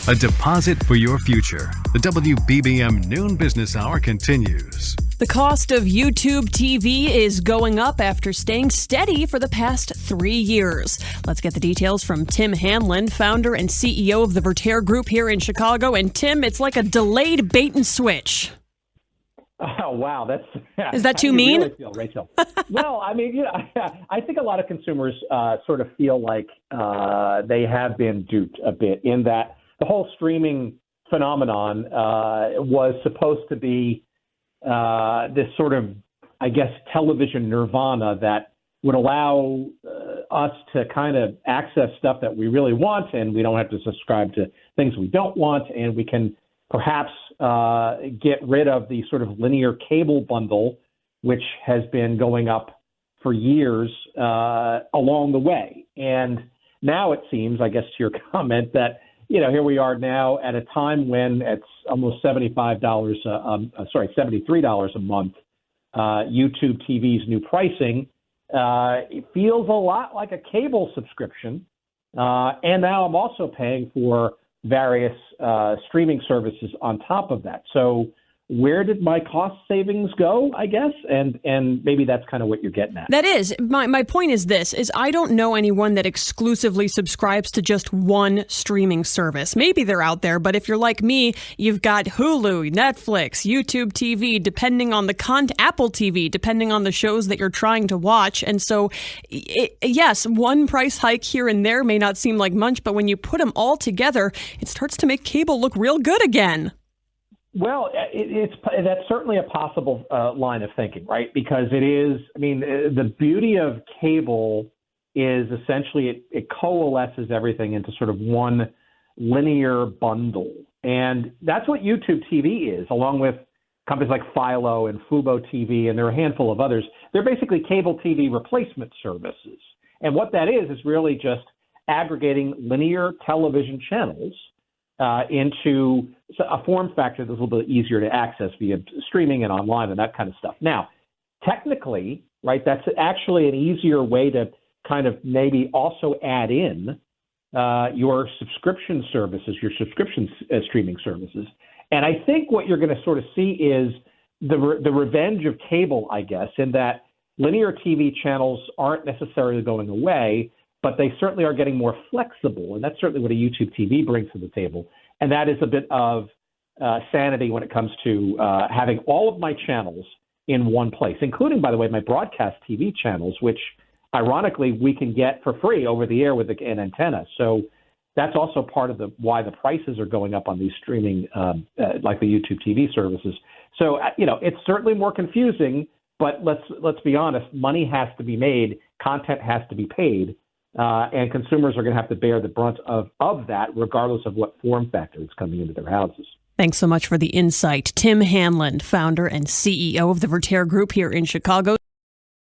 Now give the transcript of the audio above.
A deposit for your future. The WBBM Noon Business Hour continues. The cost of YouTube TV is going up after staying steady for the past 3 years. Let's get the details from Tim Hanlon, founder and CEO of the Vertere Group here in Chicago. And Tim, it's like a delayed bait and switch. Oh, wow. Is that too mean? Really feel, Rachel? Well, I mean, I think a lot of consumers sort of feel like they have been duped a bit in that the whole streaming phenomenon was supposed to be this sort of, I guess, television nirvana that would allow us to kind of access stuff that we really want, and we don't have to subscribe to things we don't want, and we can perhaps get rid of the sort of linear cable bundle, which has been going up for years along the way. And now it seems, I guess, to your comment, that here we are now at a time when it's almost $73 a month. YouTube TV's new pricing, it feels a lot like a cable subscription. And now I'm also paying for various streaming services on top of that. So where did my cost savings go, I guess? And maybe that's kind of what you're getting at. That is. My point is this, is I don't know anyone that exclusively subscribes to just one streaming service. Maybe they're out there, but if you're like me, you've got Hulu, Netflix, YouTube TV, depending on the Apple TV, depending on the shows that you're trying to watch. And so, yes, one price hike here and there may not seem like much, but when you put them all together, it starts to make cable look real good again. Well, that's certainly a possible line of thinking, right? Because it is, I mean, the beauty of cable is essentially it coalesces everything into sort of one linear bundle. And that's what YouTube TV is, along with companies like Philo and Fubo TV, and there are a handful of others. They're basically cable TV replacement services. And what that is really just aggregating linear television channels into a form factor that's a little bit easier to access via streaming and online and that kind of stuff. Now, technically, right, that's actually an easier way to kind of maybe also add in your subscription services, your subscription streaming services. And I think what you're going to sort of see is the revenge of cable, I guess, in that linear TV channels aren't necessarily going away, but they certainly are getting more flexible, and that's certainly what a YouTube TV brings to the table. And that is a bit of sanity when it comes to having all of my channels in one place, including, by the way, my broadcast TV channels, which, ironically, we can get for free over the air with an antenna. So that's also part of why the prices are going up on these streaming, like the YouTube TV services. So, it's certainly more confusing, but let's be honest, money has to be made, content has to be paid. And consumers are going to have to bear the brunt of that, regardless of what form factor is coming into their houses. Thanks so much for the insight. Tim Hanlon, founder and CEO of the Vertere Group here in Chicago.